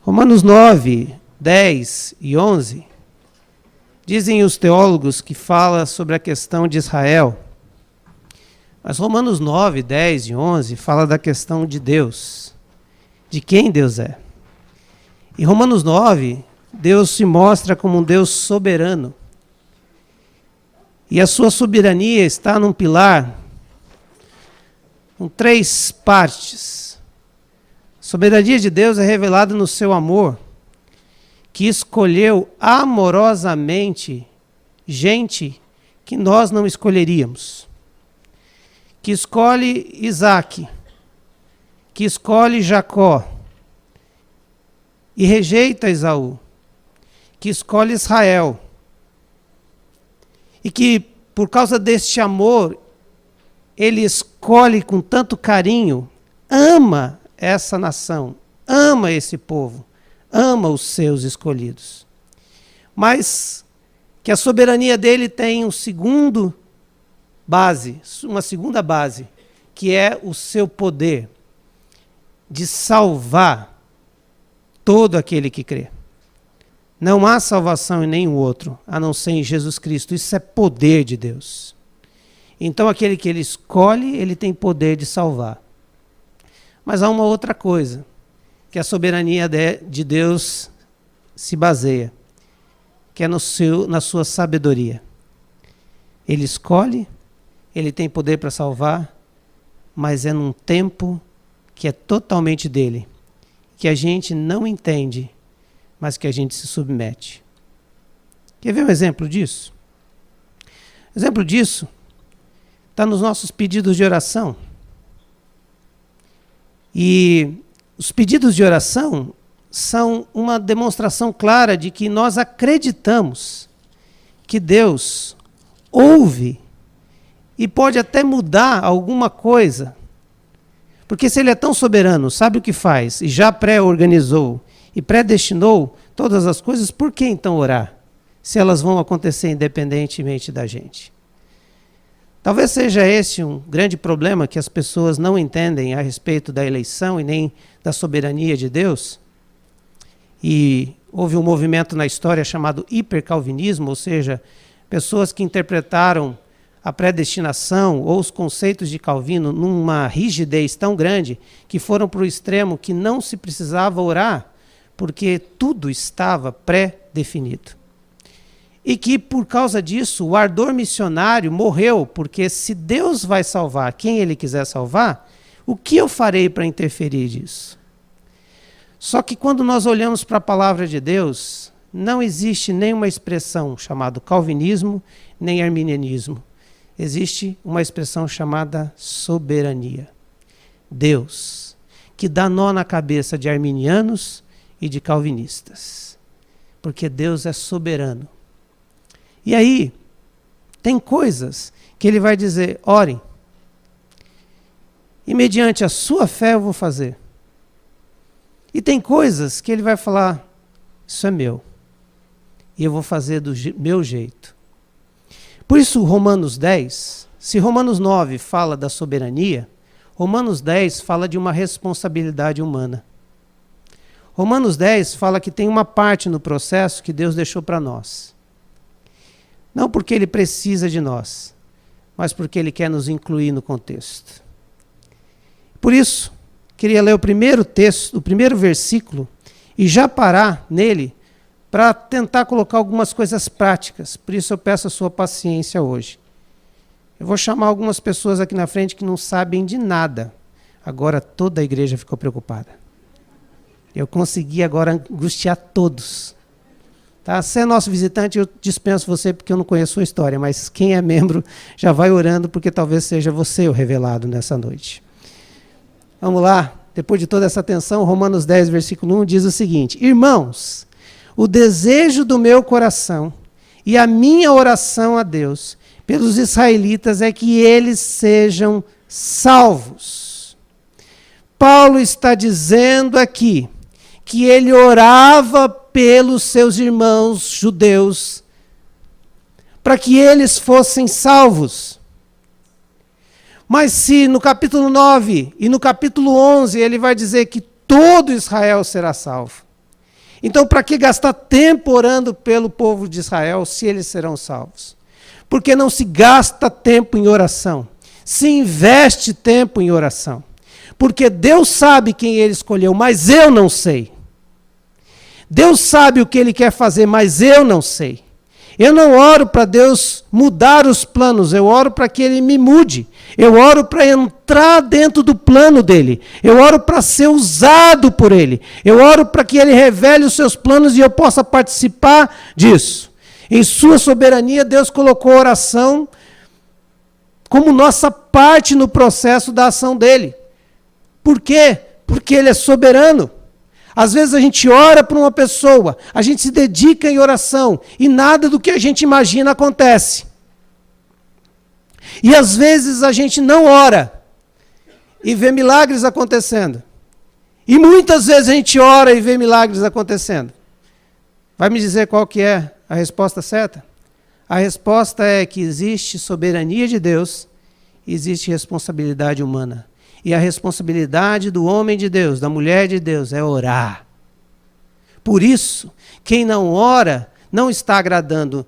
Romanos 9, 10 e 11, dizem os teólogos que fala sobre a questão de Israel. Mas Romanos 9, 10 e 11 fala da questão de Deus, de quem Deus é. Em Romanos 9, Deus se mostra como um Deus soberano. E a sua soberania está num pilar com 3 partes. A soberania de Deus é revelada no seu amor, que escolheu amorosamente gente que nós não escolheríamos. Que escolhe Isaac, que escolhe Jacó e rejeita Esaú, que escolhe Israel, e que por causa deste amor ele escolhe com tanto carinho, ama essa nação, ama esse povo, ama os seus escolhidos. Mas que a soberania dele tem uma segunda base, que é o seu poder de salvar todo aquele que crê. Não há salvação em nenhum outro, a não ser em Jesus Cristo. Isso é poder de Deus. Então aquele que ele escolhe, ele tem poder de salvar. Mas há uma outra coisa, que a soberania de Deus se baseia, que é na sua sabedoria. Ele escolhe, ele tem poder para salvar, mas é num tempo que é totalmente dele, que a gente não entende, mas que a gente se submete. Quer ver um exemplo disso? O exemplo disso está nos nossos pedidos de oração. E os pedidos de oração são uma demonstração clara de que nós acreditamos que Deus ouve e pode até mudar alguma coisa. Porque se ele é tão soberano, sabe o que faz, e já pré-organizou e predestinou todas as coisas, por que então orar? Se elas vão acontecer independentemente da gente. Talvez seja esse um grande problema que as pessoas não entendem a respeito da eleição e nem da soberania de Deus. E houve um movimento na história chamado hipercalvinismo, ou seja, pessoas que interpretaram a predestinação ou os conceitos de Calvino numa rigidez tão grande que foram para o extremo que não se precisava orar, porque tudo estava pré-definido. E que por causa disso o ardor missionário morreu, porque se Deus vai salvar quem ele quiser salvar, o que eu farei para interferir nisso? Só que quando nós olhamos para a palavra de Deus, não existe nenhuma expressão chamada calvinismo, nem arminianismo. Existe uma expressão chamada soberania. Deus, que dá nó na cabeça de arminianos e de calvinistas. Porque Deus é soberano. E aí, tem coisas que ele vai dizer, orem. E mediante a sua fé eu vou fazer. E tem coisas que ele vai falar, isso é meu. E eu vou fazer do meu jeito. Por isso, Romanos 10, se Romanos 9 fala da soberania, Romanos 10 fala de uma responsabilidade humana. Romanos 10 fala que tem uma parte no processo que Deus deixou para nós. Não porque ele precisa de nós, mas porque ele quer nos incluir no contexto. Por isso, queria ler o primeiro texto, o primeiro versículo, e já parar nele para tentar colocar algumas coisas práticas. Por isso eu peço a sua paciência hoje. Eu vou chamar algumas pessoas aqui na frente que não sabem de nada. Agora toda a igreja ficou preocupada. Eu consegui agora angustiar todos. Tá? Se é nosso visitante, eu dispenso você porque eu não conheço a sua história, mas quem é membro já vai orando porque talvez seja você o revelado nessa noite. Vamos lá, depois de toda essa atenção, Romanos 10, versículo 1 diz o seguinte: Irmãos, o desejo do meu coração e a minha oração a Deus pelos israelitas é que eles sejam salvos. Paulo está dizendo aqui que ele orava pelos seus irmãos judeus para que eles fossem salvos. Mas se no capítulo 9 e no capítulo 11 ele vai dizer que todo Israel será salvo, Então, para que gastar tempo orando pelo povo de Israel se eles serão salvos? Porque não se gasta tempo em oração, se investe tempo em oração. Porque Deus sabe quem Ele escolheu, mas eu não sei. Deus sabe o que Ele quer fazer, mas eu não sei. Eu não oro para Deus mudar os planos, eu oro para que Ele me mude. Eu oro para entrar dentro do plano dEle. Eu oro para ser usado por Ele. Eu oro para que Ele revele os seus planos e eu possa participar disso. Em sua soberania, Deus colocou a oração como nossa parte no processo da ação dEle. Por quê? Porque Ele é soberano. Às vezes a gente ora por uma pessoa, a gente se dedica em oração e nada do que a gente imagina acontece. E às vezes a gente não ora e vê milagres acontecendo. E muitas vezes a gente ora e vê milagres acontecendo. Vai me dizer qual que é a resposta certa? A resposta é que existe soberania de Deus e existe responsabilidade humana. E a responsabilidade do homem de Deus, da mulher de Deus, é orar. Por isso, quem não ora não está agradando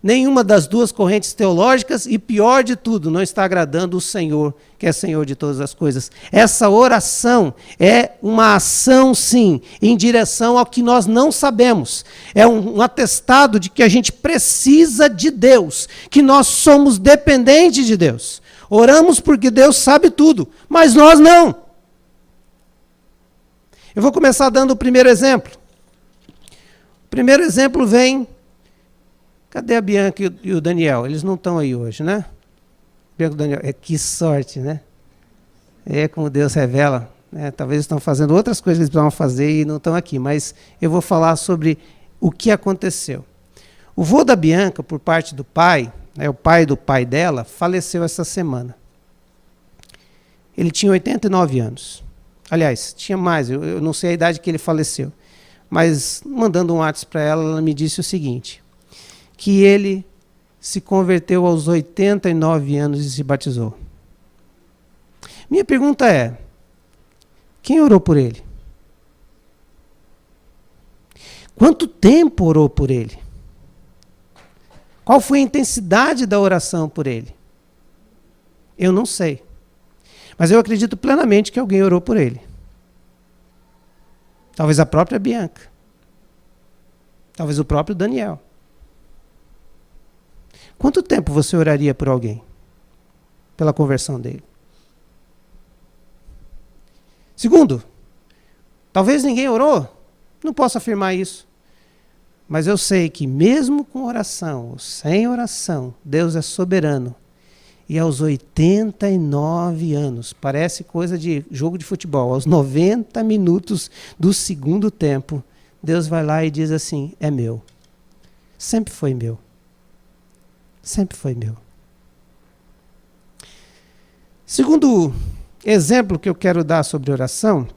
nenhuma das duas correntes teológicas e, pior de tudo, não está agradando o Senhor, que é Senhor de todas as coisas. Essa oração é uma ação, sim, em direção ao que nós não sabemos. É um atestado de que a gente precisa de Deus, que nós somos dependentes de Deus. Oramos porque Deus sabe tudo, mas nós não. Eu vou começar dando o primeiro exemplo. O primeiro exemplo vem... Cadê a Bianca e o Daniel? Eles não estão aí hoje, né? Bianca e o Daniel. Que sorte, né? É como Deus revela. Né? Talvez estão fazendo outras coisas que eles precisavam fazer e não estão aqui. Mas eu vou falar sobre o que aconteceu. O vô da Bianca, por parte do pai... o pai do pai dela, faleceu essa semana. Ele tinha 89 anos. Aliás, tinha mais, eu não sei a idade que ele faleceu. Mas, mandando um WhatsApp para ela, ela me disse o seguinte, que ele se converteu aos 89 anos e se batizou. Minha pergunta é, quem orou por ele? Quanto tempo orou por ele? Qual foi a intensidade da oração por ele? Eu não sei. Mas eu acredito plenamente que alguém orou por ele. Talvez a própria Bianca. Talvez o próprio Daniel. Quanto tempo você oraria por alguém? Pela conversão dele? Segundo, talvez ninguém orou. Não posso afirmar isso. Mas eu sei que mesmo com oração ou sem oração, Deus é soberano. E aos 89 anos, parece coisa de jogo de futebol, aos 90 minutos do segundo tempo, Deus vai lá e diz assim, é meu. Sempre foi meu. Sempre foi meu. Segundo exemplo que eu quero dar sobre oração,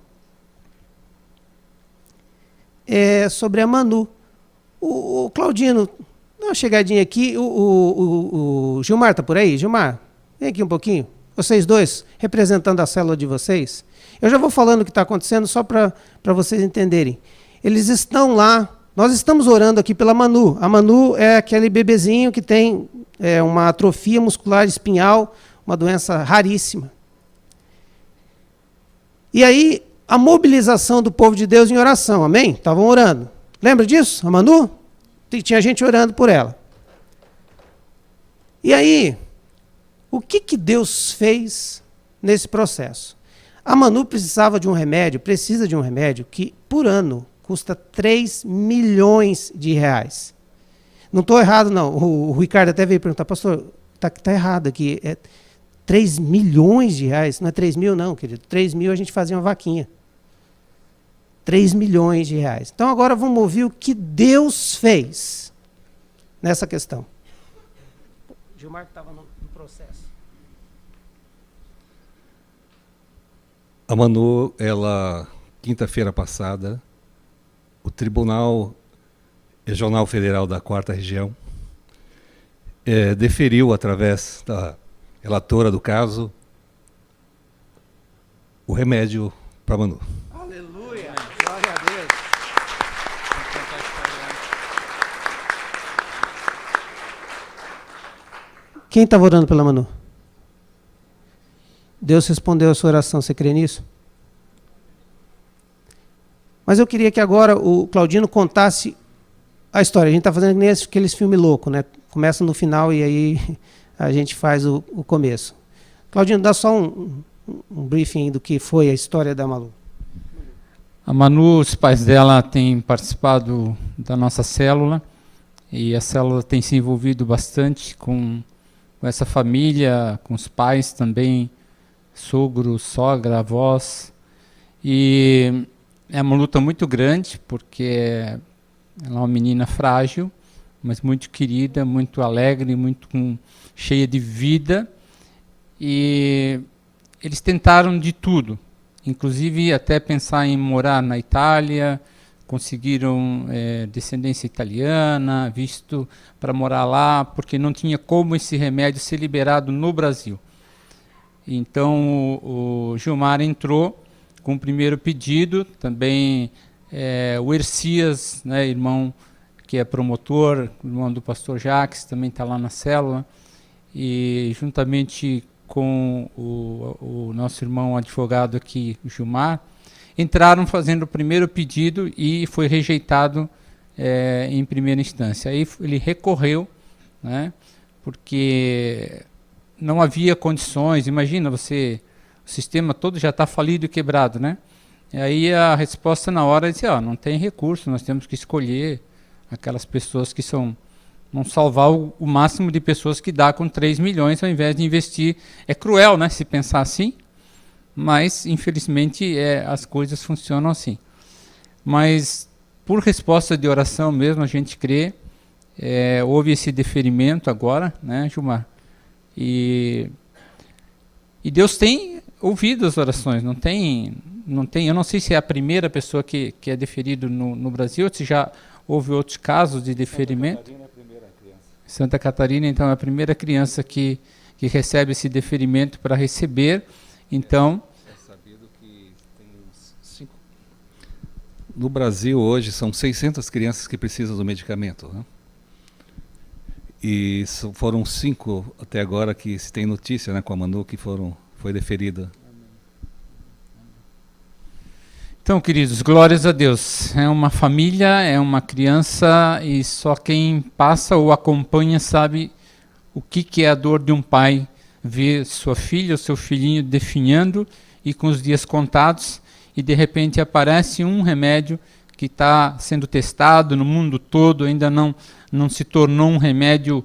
é sobre a Manu. O Claudino, dá uma chegadinha aqui. O Gilmar está por aí? Gilmar, vem aqui um pouquinho. Vocês dois, representando a célula de vocês. Eu já vou falando o que está acontecendo, só para vocês entenderem. Eles estão lá, nós estamos orando aqui pela Manu. A Manu é aquele bebezinho que tem uma atrofia muscular espinhal, uma doença raríssima. E aí, a mobilização do povo de Deus em oração, amém? Estavam orando. Lembra disso? A Manu? Tinha gente orando por ela. E aí, o que Deus fez nesse processo? A Manu precisa de um remédio que, por ano, custa 3 milhões de reais. Não estou errado, não. O Ricardo até veio perguntar, pastor, está errado aqui. É 3 milhões de reais, não é 3 mil não, querido. 3 mil a gente fazia uma vaquinha. 3 milhões de reais. Então agora vamos ouvir o que Deus fez nessa questão. Gilmar estava no processo. A Manu, quinta-feira passada, o Tribunal Regional Federal da 4ª Região deferiu, através da relatora do caso, o remédio para a Manu. Aleluia! Glória a Deus! Quem estava orando pela Manu? Deus respondeu a sua oração, você crê nisso? Mas eu queria que agora o Claudino contasse a história. A gente está fazendo nem aqueles filmes loucos, né? Começa no final e aí a gente faz o começo. Claudino, dá só um briefing do que foi a história da Malu. A Manu, os pais dela têm participado da nossa célula e a célula tem se envolvido bastante com essa família, com os pais também, sogro, sogra, avós. E é uma luta muito grande, porque ela é uma menina frágil, mas muito querida, muito alegre, cheia de vida. E eles tentaram de tudo, inclusive até pensar em morar na Itália, conseguiram descendência italiana, visto para morar lá, porque não tinha como esse remédio ser liberado no Brasil. Então o Gilmar entrou com o primeiro pedido, também o Ercias, né, irmão que é promotor, irmão do pastor Jacques, também está lá na célula, e juntamente com o nosso irmão advogado aqui, o Gilmar, entraram fazendo o primeiro pedido e foi rejeitado em primeira instância. Aí ele recorreu, né, porque não havia condições. Imagina, o sistema todo já está falido e quebrado, né? E aí a resposta na hora é dizer, não tem recurso, nós temos que escolher aquelas pessoas que vão salvar o máximo de pessoas que dá com 3 milhões ao invés de investir. É cruel, né, se pensar assim, mas infelizmente as coisas funcionam assim. Mas por resposta de oração mesmo, a gente crê, houve esse deferimento agora, né, Gilmar? E Deus tem ouvido as orações, não tem, eu não sei se é a primeira pessoa que é deferido no Brasil, ou se já houve outros casos de deferimento. Santa Catarina, então, é a primeira criança que recebe esse deferimento para receber. Então, é sabido que tem no Brasil hoje são 600 crianças que precisam do medicamento, né? E foram 5 até agora que se tem notícia, né, com a Manu, que foi deferida. Então, queridos, glórias a Deus. É uma família, é uma criança, e só quem passa ou acompanha sabe o que é a dor de um pai ver sua filha, o seu filhinho definhando e com os dias contados, e de repente aparece um remédio que está sendo testado no mundo todo, ainda não se tornou um remédio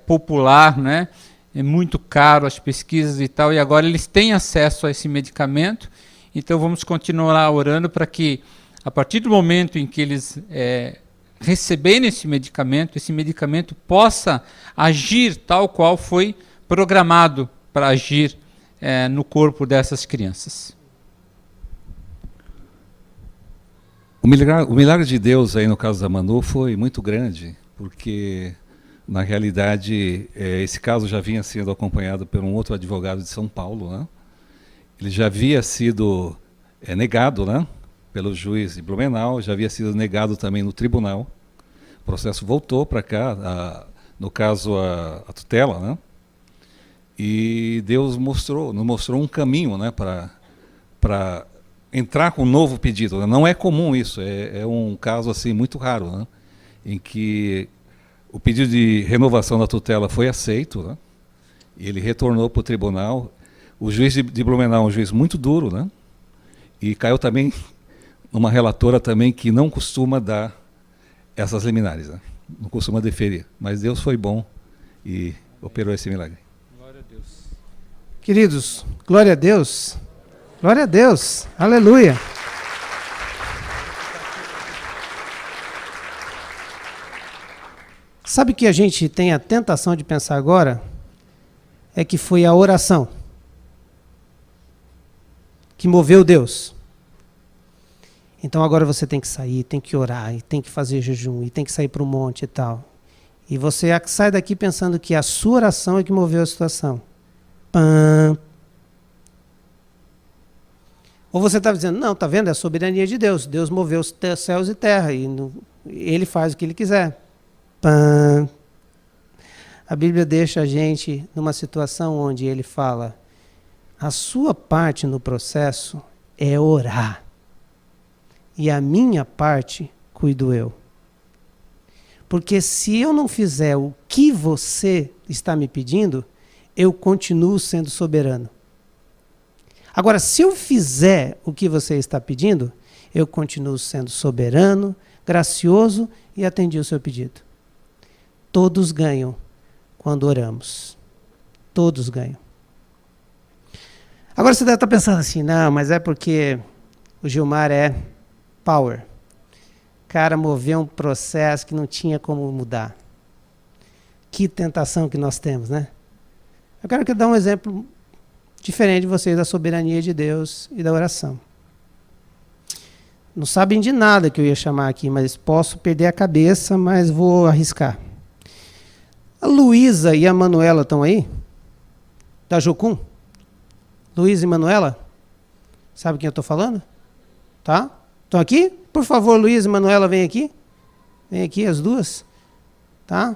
popular, né? É muito caro as pesquisas e tal, e agora eles têm acesso a esse medicamento. Então vamos continuar orando para que, a partir do momento em que eles receberem esse medicamento possa agir tal qual foi programado para agir no corpo dessas crianças. O milagre de Deus aí no caso da Manu foi muito grande, porque na realidade esse caso já vinha sendo acompanhado por um outro advogado de São Paulo, né? Ele já havia sido negado, né, pelo juiz de Blumenau, já havia sido negado também no tribunal. O processo voltou para cá, no caso a tutela, né? E Deus nos mostrou um caminho, né, para entrar com um novo pedido, né? Não é comum isso, é um caso assim muito raro, né, em que o pedido de renovação da tutela foi aceito, né, e ele retornou para o tribunal. O juiz de Blumenau é um juiz muito duro, né? E caiu também numa relatora também que não costuma dar essas liminares, né? Não costuma deferir. Mas Deus foi bom e operou esse milagre. Glória a Deus. Queridos, glória a Deus. Glória a Deus. Aleluia. Sabe o que a gente tem a tentação de pensar agora? É que foi a oração que moveu Deus. Então agora você tem que sair, tem que orar, e tem que fazer jejum, e tem que sair para o monte e tal. E você sai daqui pensando que a sua oração é que moveu a situação. Pã. Ou você está dizendo, não, está vendo? É a soberania de Deus. Deus moveu os céus e terra, e ele faz o que ele quiser. Pã. a Bíblia deixa a gente numa situação onde ele fala: a sua parte no processo é orar, e a minha parte cuido eu. Porque se eu não fizer o que você está me pedindo, eu continuo sendo soberano. Agora, se eu fizer o que você está pedindo, eu continuo sendo soberano, gracioso e atendi o seu pedido. Todos ganham quando oramos. Todos ganham. Agora você deve estar pensando assim: não, mas é porque o Gilmar é power. O cara moveu um processo que não tinha como mudar. Que tentação que nós temos, né? Eu quero dar um exemplo diferente de vocês da soberania de Deus e da oração. Não sabem de nada que eu ia chamar aqui, mas posso perder a cabeça, mas vou arriscar. A Luísa e a Manuela estão aí? Da Jocum? Luísa e Manuela? Sabe quem eu estou falando? Tá? Estão aqui? Por favor, Luísa e Manuela, vem aqui. Vem aqui as duas. Tá?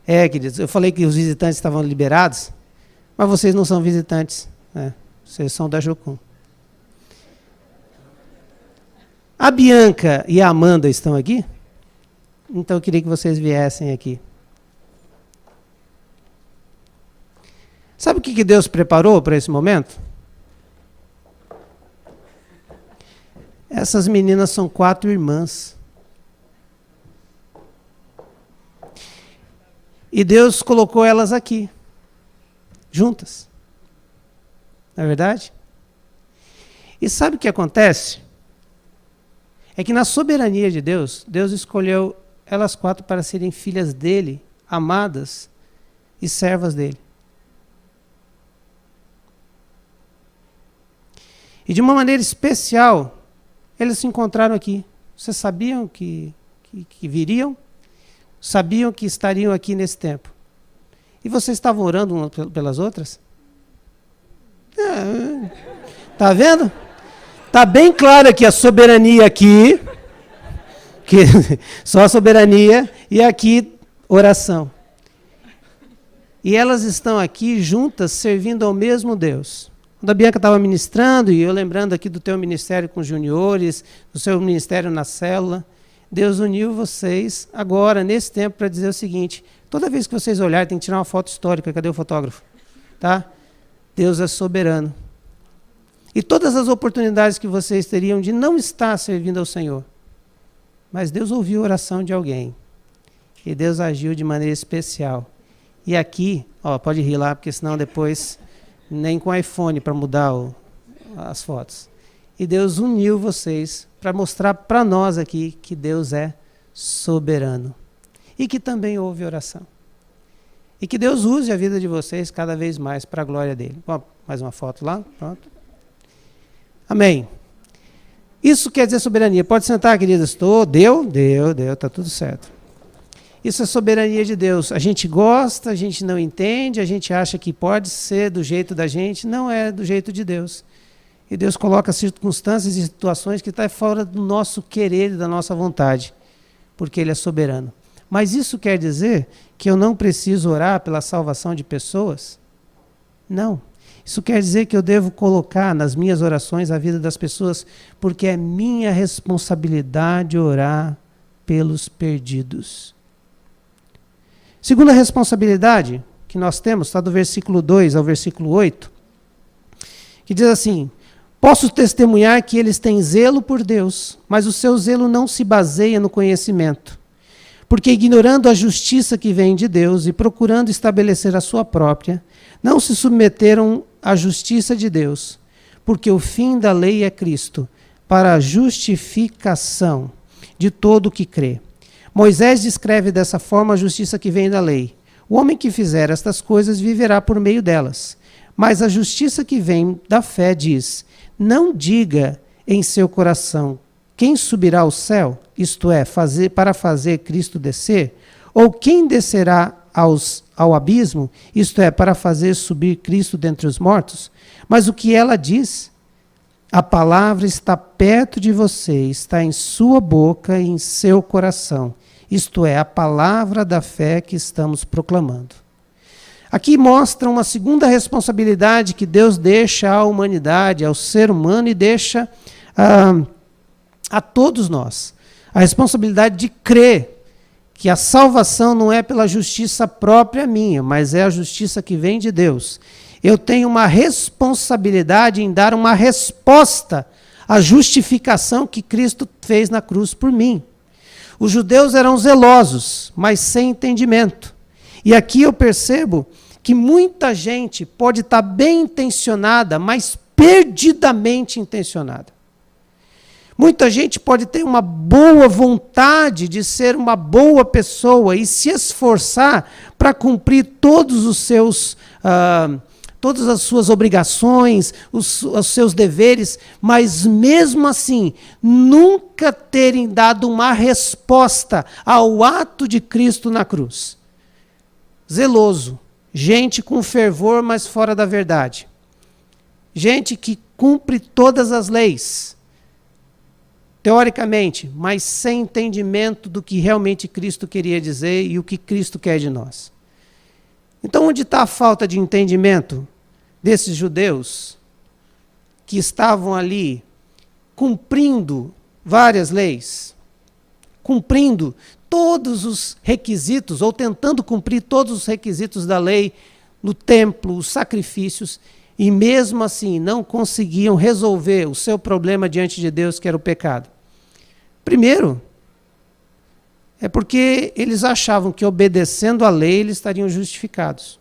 Queridos, eu falei que os visitantes estavam liberados, mas vocês não são visitantes, né? Vocês são da Jocum. A Bianca e a Amanda estão aqui? Então eu queria que vocês viessem aqui. Sabe o que Deus preparou para esse momento? Essas meninas são 4 irmãs. E Deus colocou elas aqui, juntas. Não é verdade? E sabe o que acontece? É que na soberania de Deus, Deus escolheu elas 4 para serem filhas dele, amadas e servas dele. E de uma maneira especial, eles se encontraram aqui. Vocês sabiam que viriam? Sabiam que estariam aqui nesse tempo. E vocês estavam orando umas pelas outras? Tá vendo? Tá bem claro aqui a soberania aqui, que só a soberania, e aqui oração. E elas estão aqui juntas servindo ao mesmo Deus. Quando a Bianca estava ministrando, e eu lembrando aqui do teu ministério com os juniores, do seu ministério na célula, Deus uniu vocês agora, nesse tempo, para dizer o seguinte: toda vez que vocês olharem, tem que tirar uma foto histórica. Cadê o fotógrafo? Tá? Deus é soberano. E todas as oportunidades que vocês teriam de não estar servindo ao Senhor, mas Deus ouviu a oração de alguém. E Deus agiu de maneira especial. E aqui, pode rir lá, porque senão depois, nem com iPhone para mudar as fotos. E Deus uniu vocês para mostrar para nós aqui que Deus é soberano. E que também ouve oração. E que Deus use a vida de vocês cada vez mais para a glória dele. Mais uma foto lá, pronto. Amém. Isso quer dizer soberania. Pode sentar, queridas. Deu, está tudo certo. Isso é soberania de Deus. A gente gosta, a gente não entende, a gente acha que pode ser do jeito da gente, não é do jeito de Deus. E Deus coloca circunstâncias e situações que estão fora do nosso querer e da nossa vontade, porque Ele é soberano. Mas isso quer dizer que eu não preciso orar pela salvação de pessoas? Não. Isso quer dizer que eu devo colocar nas minhas orações a vida das pessoas, porque é minha responsabilidade orar pelos perdidos. Segunda responsabilidade que nós temos, está do versículo 2 ao versículo 8, que diz assim: posso testemunhar que eles têm zelo por Deus, mas o seu zelo não se baseia no conhecimento. Porque ignorando a justiça que vem de Deus e procurando estabelecer a sua própria, não se submeteram à justiça de Deus, porque o fim da lei é Cristo, para a justificação de todo o que crê. Moisés descreve dessa forma a justiça que vem da lei. O homem que fizer estas coisas viverá por meio delas. Mas a justiça que vem da fé diz: não diga em seu coração: quem subirá ao céu, isto é, para fazer Cristo descer? Ou quem descerá ao abismo, isto é, para fazer subir Cristo dentre os mortos? Mas o que ela diz? A palavra está perto de você, está em sua boca e em seu coração. isto é, a palavra da fé que estamos proclamando. Aqui mostra uma segunda responsabilidade que Deus deixa à humanidade, ao ser humano, e deixa a todos nós. A responsabilidade de crer que a salvação não é pela justiça própria minha, mas é a justiça que vem de Deus. Eu tenho uma responsabilidade em dar uma resposta à justificação que Cristo fez na cruz por mim. Os judeus eram zelosos, mas sem entendimento. E aqui eu percebo que muita gente pode estar bem intencionada, mas perdidamente intencionada. Muita gente pode ter uma boa vontade de ser uma boa pessoa e se esforçar para cumprir todos os seus, todas as suas obrigações, os seus deveres, mas mesmo assim nunca terem dado uma resposta ao ato de Cristo na cruz. Zeloso. Gente com fervor, mas fora da verdade. Gente que cumpre todas as leis, teoricamente, mas sem entendimento do que realmente Cristo queria dizer e o que Cristo quer de nós. Então, onde está a falta de entendimento desses judeus que estavam ali cumprindo várias leis, cumprindo todos os requisitos, ou tentando cumprir todos os requisitos da lei, no templo, os sacrifícios, e mesmo assim não conseguiam resolver o seu problema diante de Deus, que era o pecado? Primeiro, é porque eles achavam que obedecendo à lei eles estariam justificados.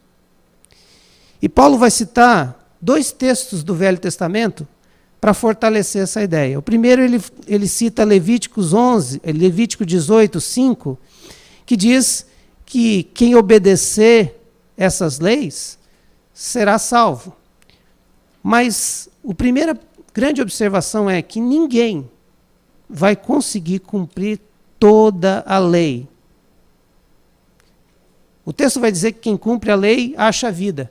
E Paulo vai citar 2 textos do Velho Testamento para fortalecer essa ideia. O primeiro ele cita Levítico 18, 5, que diz que quem obedecer essas leis será salvo. Mas a primeira grande observação é que ninguém vai conseguir cumprir toda a lei. O texto vai dizer que quem cumpre a lei acha a vida.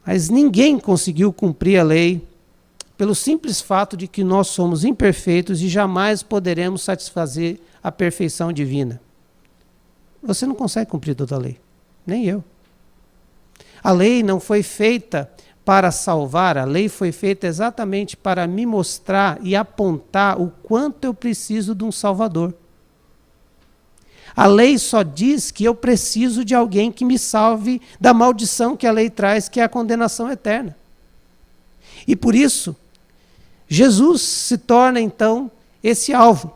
Mas ninguém conseguiu cumprir a lei pelo simples fato de que nós somos imperfeitos e jamais poderemos satisfazer a perfeição divina. Você não consegue cumprir toda a lei, nem eu. A lei não foi feita para salvar, a lei foi feita exatamente para me mostrar e apontar o quanto eu preciso de um Salvador. A lei só diz que eu preciso de alguém que me salve da maldição que a lei traz, que é a condenação eterna. E por isso, Jesus se torna então esse alvo.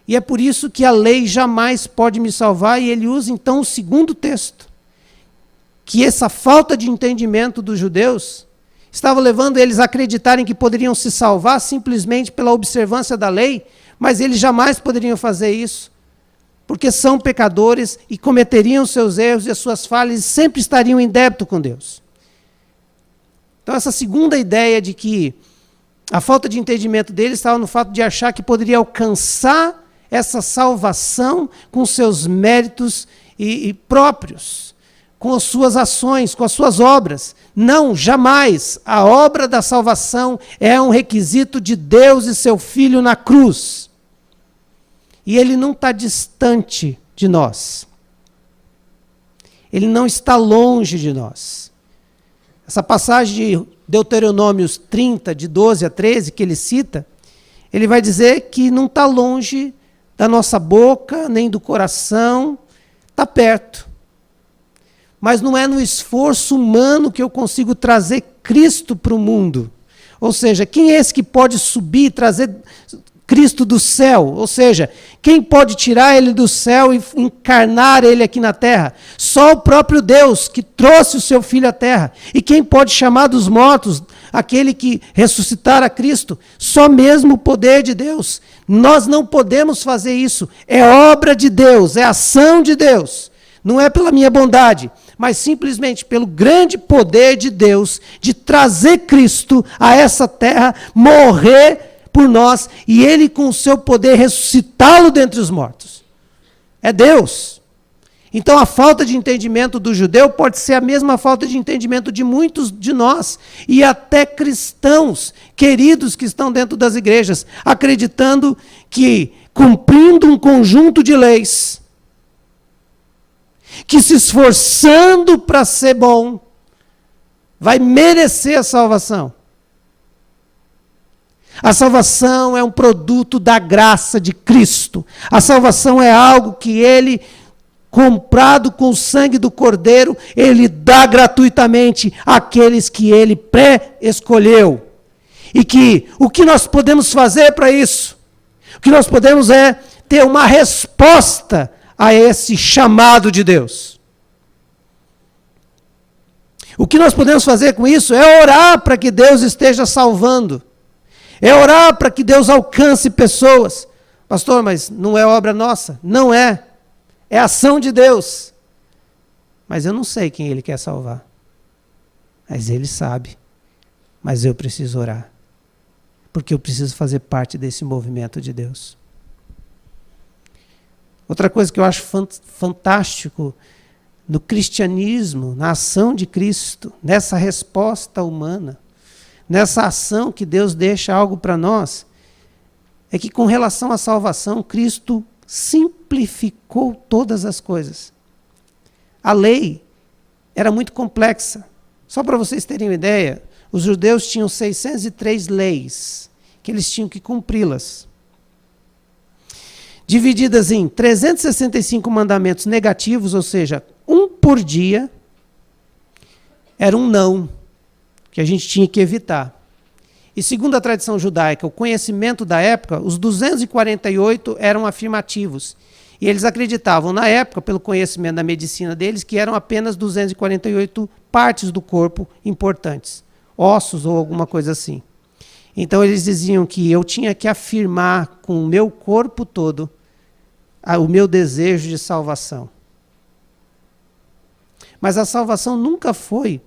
E é por isso que a lei jamais pode me salvar, e ele usa então o segundo texto, que essa falta de entendimento dos judeus estava levando eles a acreditarem que poderiam se salvar simplesmente pela observância da lei, mas eles jamais poderiam fazer isso, porque são pecadores e cometeriam seus erros e as suas falhas e sempre estariam em débito com Deus. Então essa segunda ideia de que a falta de entendimento deles estava no fato de achar que poderia alcançar essa salvação com seus méritos e próprios, com as suas ações, com as suas obras. Não, jamais. A obra da salvação é um requisito de Deus e seu Filho na cruz. E ele não está distante de nós. Ele não está longe de nós. Essa passagem de Deuteronômios 30, de 12 a 13, que ele cita, ele vai dizer que não está longe da nossa boca, nem do coração, está perto. Mas não é no esforço humano que eu consigo trazer Cristo para o mundo. Ou seja, quem é esse que pode subir e trazer Cristo do céu? Ou seja, quem pode tirar ele do céu e encarnar ele aqui na terra? Só o próprio Deus, que trouxe o seu Filho à terra. E quem pode chamar dos mortos aquele que ressuscitar a Cristo? Só mesmo o poder de Deus. Nós não podemos fazer isso. É obra de Deus, é ação de Deus. Não é pela minha bondade, mas simplesmente pelo grande poder de Deus de trazer Cristo a essa terra, morrer por nós, e ele com o seu poder ressuscitá-lo dentre os mortos. É Deus. Então a falta de entendimento do judeu pode ser a mesma falta de entendimento de muitos de nós, e até cristãos queridos que estão dentro das igrejas, acreditando que cumprindo um conjunto de leis, que se esforçando para ser bom, vai merecer a salvação. A salvação é um produto da graça de Cristo. A salvação é algo que Ele, comprado com o sangue do Cordeiro, Ele dá gratuitamente àqueles que Ele pré-escolheu. E que o que nós podemos fazer para isso? O que nós podemos é ter uma resposta a esse chamado de Deus. O que nós podemos fazer com isso é orar para que Deus esteja salvando. É orar para que Deus alcance pessoas. Pastor, mas não é obra nossa? Não é. É ação de Deus. Mas eu não sei quem Ele quer salvar. Mas Ele sabe. Mas eu preciso orar. Porque eu preciso fazer parte desse movimento de Deus. Outra coisa que eu acho fantástico no cristianismo, na ação de Cristo, nessa resposta humana, nessa ação que Deus deixa algo para nós, é que com relação à salvação, Cristo simplificou todas as coisas. A lei era muito complexa. Só para vocês terem uma ideia, os judeus tinham 603 leis, que eles tinham que cumpri-las. Divididas em 365 mandamentos negativos, ou seja, um por dia, era um não, que a gente tinha que evitar. E segundo a tradição judaica, o conhecimento da época, os 248 eram afirmativos. E eles acreditavam, na época, pelo conhecimento da medicina deles, que eram apenas 248 partes do corpo importantes, ossos ou alguma coisa assim. Então eles diziam que eu tinha que afirmar com o meu corpo todo o meu desejo de salvação. Mas a salvação nunca foi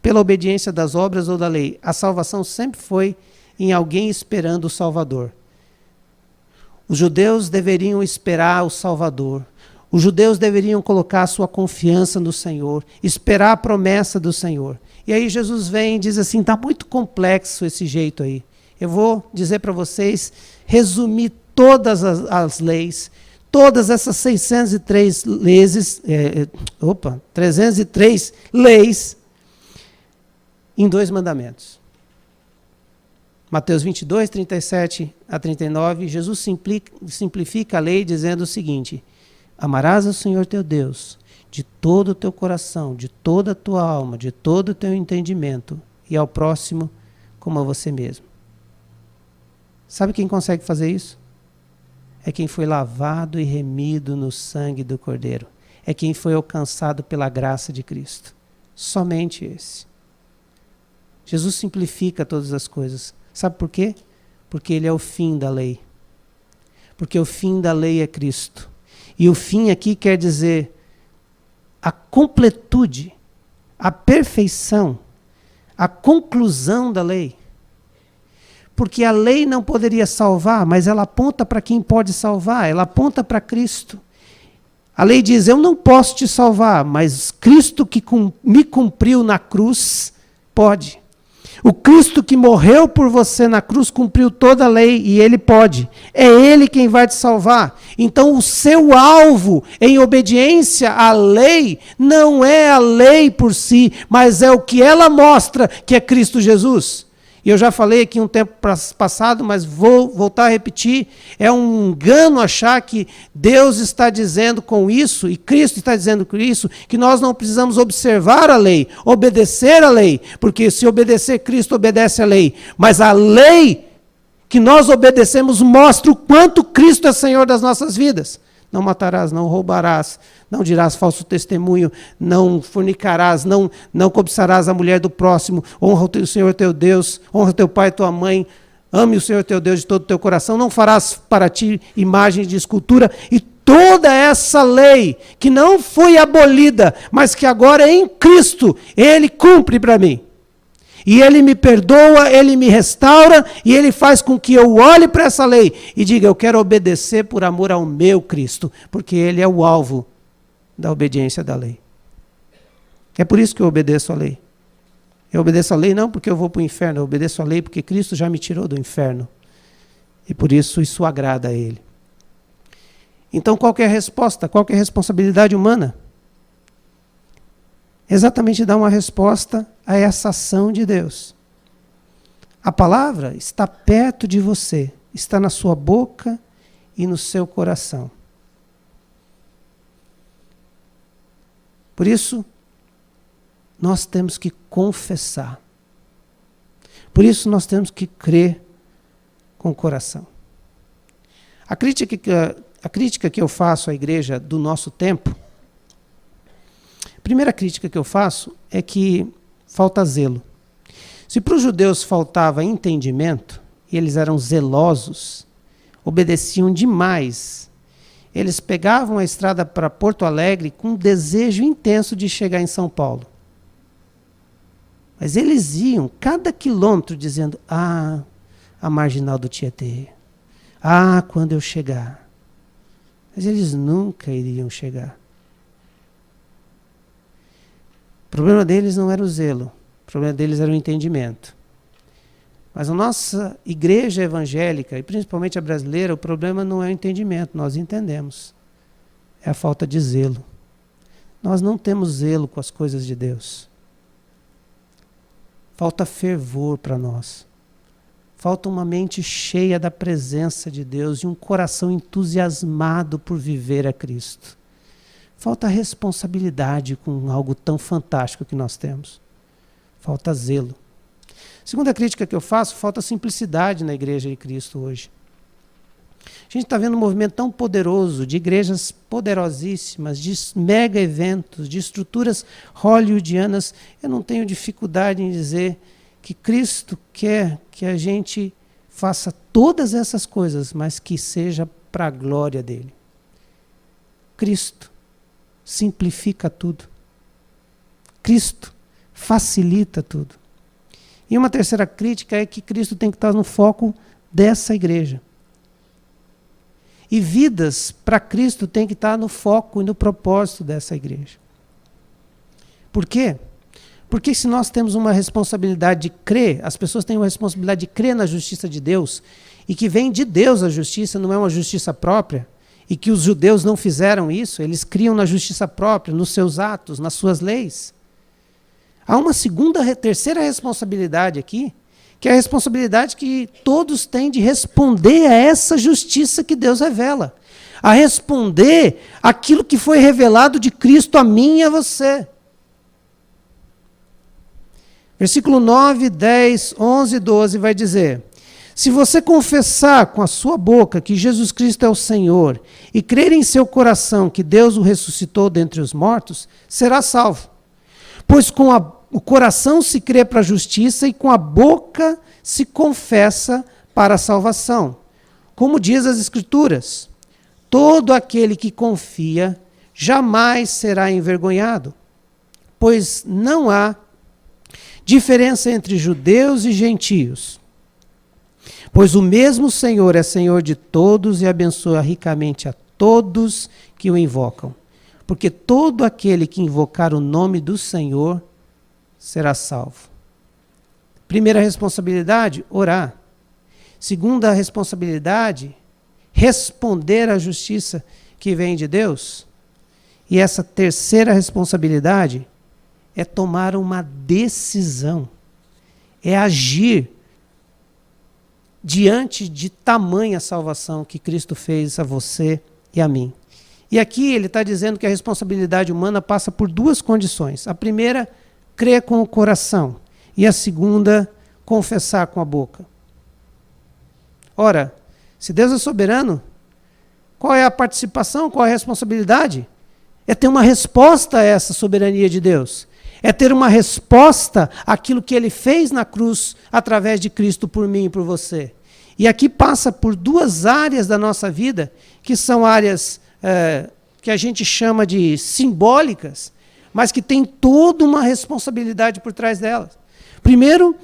pela obediência das obras ou da lei. A salvação sempre foi em alguém esperando o Salvador. Os judeus deveriam esperar o Salvador. Os judeus deveriam colocar a sua confiança no Senhor, esperar a promessa do Senhor. E aí Jesus vem e diz assim, está muito complexo esse jeito aí. Eu vou dizer para vocês, resumir todas as leis, todas essas 303 leis em 2 mandamentos. Mateus 22, 37 a 39, Jesus simplifica a lei dizendo o seguinte, amarás ao Senhor teu Deus de todo o teu coração, de toda a tua alma, de todo o teu entendimento, e ao próximo como a você mesmo. Sabe quem consegue fazer isso? É quem foi lavado e remido no sangue do Cordeiro. É quem foi alcançado pela graça de Cristo. Somente esse. Jesus simplifica todas as coisas. Sabe por quê? Porque Ele é o fim da lei. Porque o fim da lei é Cristo. E o fim aqui quer dizer a completude, a perfeição, a conclusão da lei. Porque a lei não poderia salvar, mas ela aponta para quem pode salvar, ela aponta para Cristo. A lei diz, eu não posso te salvar, mas Cristo que me cumpriu na cruz, pode. O Cristo que morreu por você na cruz cumpriu toda a lei e Ele pode. É Ele quem vai te salvar. Então o seu alvo em obediência à lei não é a lei por si, mas é o que ela mostra, que é Cristo Jesus. E eu já falei aqui um tempo passado, mas vou voltar a repetir, é um engano achar que Deus está dizendo com isso, e Cristo está dizendo com isso, que nós não precisamos observar a lei, obedecer a lei, porque se obedecer Cristo, obedece a lei. Mas a lei que nós obedecemos mostra o quanto Cristo é Senhor das nossas vidas. Não matarás, não roubarás, não dirás falso testemunho, não fornicarás, não cobiçarás a mulher do próximo, honra o Senhor teu Deus, honra teu pai e tua mãe, ame o Senhor teu Deus de todo o teu coração, não farás para ti imagem de escultura, e toda essa lei que não foi abolida, mas que agora em Cristo, Ele cumpre para mim. E Ele me perdoa, Ele me restaura, e Ele faz com que eu olhe para essa lei e diga, eu quero obedecer por amor ao meu Cristo, porque Ele é o alvo da obediência da lei. É por isso que eu obedeço à lei. Eu obedeço à lei não porque eu vou para o inferno, eu obedeço à lei porque Cristo já me tirou do inferno. E por isso agrada a Ele. Então qual que é a resposta? Qual que é a responsabilidade humana? Exatamente dar uma resposta a essa ação de Deus. A palavra está perto de você, está na sua boca e no seu coração. Por isso, nós temos que confessar. Por isso, nós temos que crer com o coração. A crítica que eu faço à igreja do nosso tempo, a primeira crítica que eu faço é que falta zelo. Se para os judeus faltava entendimento, e eles eram zelosos, obedeciam demais, eles pegavam a estrada para Porto Alegre com um desejo intenso de chegar em São Paulo. Mas eles iam cada quilômetro dizendo, a marginal do Tietê, quando eu chegar. Mas eles nunca iriam chegar. O problema deles não era o zelo, o problema deles era o entendimento. Mas a nossa igreja evangélica, e principalmente a brasileira, o problema não é o entendimento, nós entendemos. É a falta de zelo. Nós não temos zelo com as coisas de Deus. Falta fervor para nós. Falta uma mente cheia da presença de Deus e um coração entusiasmado por viver a Cristo. Falta responsabilidade com algo tão fantástico que nós temos. Falta zelo. Segunda crítica que eu faço, falta simplicidade na igreja de Cristo hoje. A gente está vendo um movimento tão poderoso, de igrejas poderosíssimas, de mega eventos, de estruturas hollywoodianas. Eu não tenho dificuldade em dizer que Cristo quer que a gente faça todas essas coisas, mas que seja para a glória dele. Cristo simplifica tudo. Cristo facilita tudo. E uma terceira crítica é que Cristo tem que estar no foco dessa igreja. E vidas para Cristo tem que estar no foco e no propósito dessa igreja. Por quê? Porque se nós temos uma responsabilidade de crer, as pessoas têm uma responsabilidade de crer na justiça de Deus, e que vem de Deus a justiça, não é uma justiça própria, e que os judeus não fizeram isso, eles criam na justiça própria, nos seus atos, nas suas leis. Há uma terceira responsabilidade aqui, que é a responsabilidade que todos têm de responder a essa justiça que Deus revela. A responder aquilo que foi revelado de Cristo a mim e a você. Versículo 9, 10, 11 e 12 vai dizer: se você confessar com a sua boca que Jesus Cristo é o Senhor e crer em seu coração que Deus o ressuscitou dentre os mortos, será salvo. Pois com o coração se crê para a justiça e com a boca se confessa para a salvação. Como diz as Escrituras, todo aquele que confia jamais será envergonhado, pois não há diferença entre judeus e gentios. Pois o mesmo Senhor é Senhor de todos e abençoa ricamente a todos que o invocam. Porque todo aquele que invocar o nome do Senhor será salvo. Primeira responsabilidade, orar. Segunda responsabilidade, responder à justiça que vem de Deus. E essa terceira responsabilidade é tomar uma decisão. É agir diante de tamanha salvação que Cristo fez a você e a mim. E aqui ele está dizendo que a responsabilidade humana passa por duas condições. A primeira, crer com o coração. E a segunda, confessar com a boca. Ora, se Deus é soberano, qual é a participação, qual é a responsabilidade? É ter uma resposta a essa soberania de Deus. É ter uma resposta àquilo que ele fez na cruz através de Cristo por mim e por você. E aqui passa por duas áreas da nossa vida, que são áreas que a gente chama de simbólicas, mas que tem toda uma responsabilidade por trás delas. Primeiro,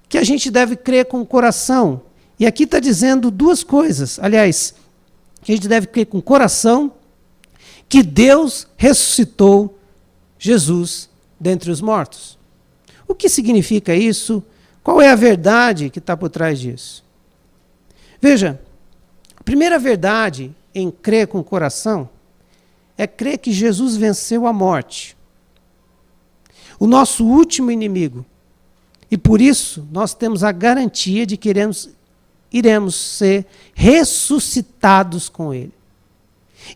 que a gente deve crer com o coração. E aqui está dizendo duas coisas. Aliás, que a gente deve crer com o coração, que Deus ressuscitou Jesus dentre os mortos. O que significa isso? Qual é a verdade que está por trás disso? Veja, a primeira verdade em crer com o coração é crer que Jesus venceu a morte, o nosso último inimigo. E por isso nós temos a garantia de que iremos ser ressuscitados com Ele.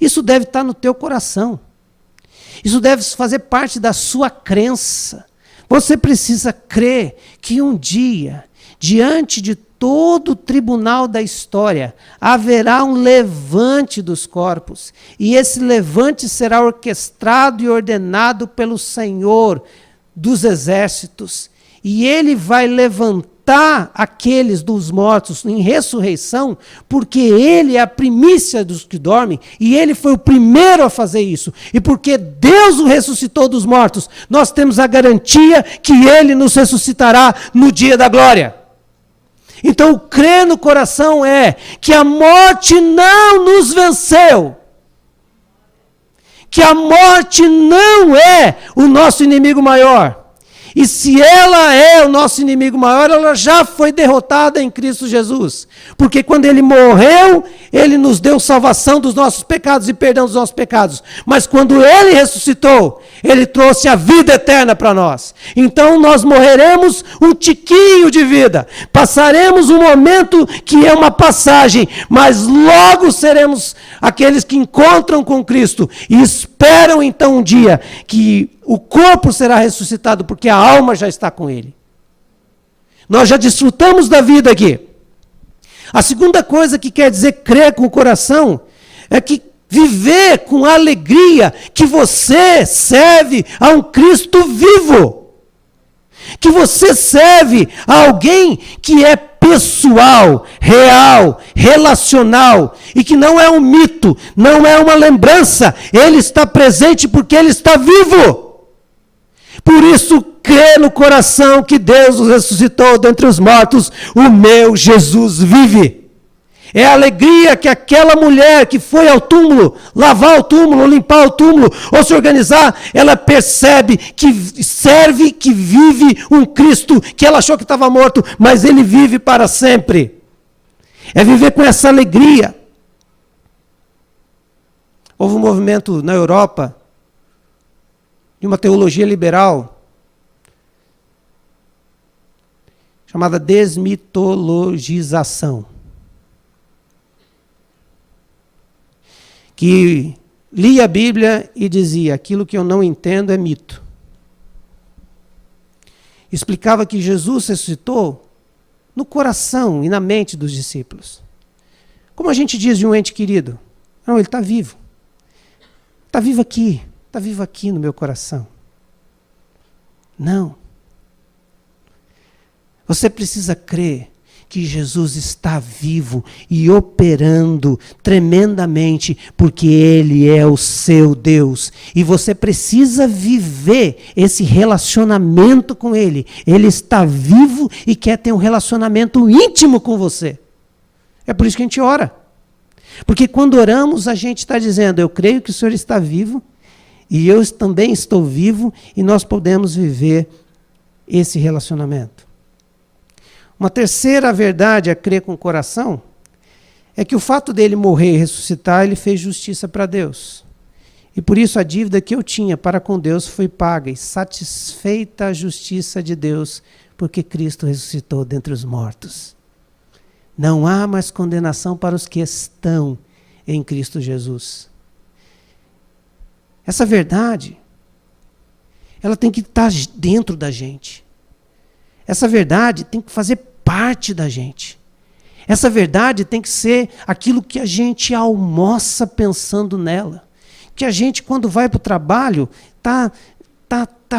Isso deve estar no teu coração. Isso deve fazer parte da sua crença. Você precisa crer que um dia, diante de todo o tribunal da história, haverá um levante dos corpos. E esse levante será orquestrado e ordenado pelo Senhor dos exércitos. E Ele vai levantar aqueles dos mortos em ressurreição, porque Ele é a primícia dos que dormem, e Ele foi o primeiro a fazer isso. E porque Deus o ressuscitou dos mortos, nós temos a garantia que Ele nos ressuscitará no dia da glória. Então, o crer no coração é que a morte não nos venceu, que a morte não é o nosso inimigo maior. E se ela é o nosso inimigo maior, ela já foi derrotada em Cristo Jesus. Porque quando Ele morreu, Ele nos deu salvação dos nossos pecados e perdão dos nossos pecados. Mas quando Ele ressuscitou, Ele trouxe a vida eterna para nós. Então nós morreremos um tiquinho de vida. Passaremos um momento que é uma passagem, mas logo seremos aqueles que encontram com Cristo e esperam então um dia que o corpo será ressuscitado, porque a alma já está com Ele. Nós já desfrutamos da vida aqui. A segunda coisa que quer dizer crer com o coração é que viver com alegria que você serve a um Cristo vivo. Que você serve a alguém que é pessoal, real, relacional, e que não é um mito, não é uma lembrança. Ele está presente porque Ele está vivo. Por isso, crê no coração que Deus os ressuscitou dentre os mortos, o meu Jesus vive. É a alegria que aquela mulher que foi ao túmulo, lavar o túmulo, limpar o túmulo, ou se organizar, ela percebe que serve, que vive um Cristo que ela achou que estava morto, mas Ele vive para sempre. É viver com essa alegria. Houve um movimento na Europa de uma teologia liberal chamada desmitologização, que lia a Bíblia e dizia: aquilo que eu não entendo é mito. Explicava que Jesus ressuscitou no coração e na mente dos discípulos. Como a gente diz de um ente querido? Não, ele está vivo. Está vivo aqui. Está vivo aqui no meu coração. Não. Você precisa crer que Jesus está vivo e operando tremendamente, porque Ele é o seu Deus. E você precisa viver esse relacionamento com Ele. Ele está vivo e quer ter um relacionamento íntimo com você. É por isso que a gente ora. Porque quando oramos, a gente está dizendo: eu creio que o Senhor está vivo, e eu também estou vivo, e nós podemos viver esse relacionamento. Uma terceira verdade a crer com o coração é que o fato dele morrer e ressuscitar, ele fez justiça para Deus. E por isso a dívida que eu tinha para com Deus foi paga, e satisfeita a justiça de Deus, porque Cristo ressuscitou dentre os mortos. Não há mais condenação para os que estão em Cristo Jesus. Essa verdade, ela tem que estar dentro da gente. Essa verdade tem que fazer parte da gente. Essa verdade tem que ser aquilo que a gente almoça pensando nela. Que a gente, quando vai para o trabalho, tá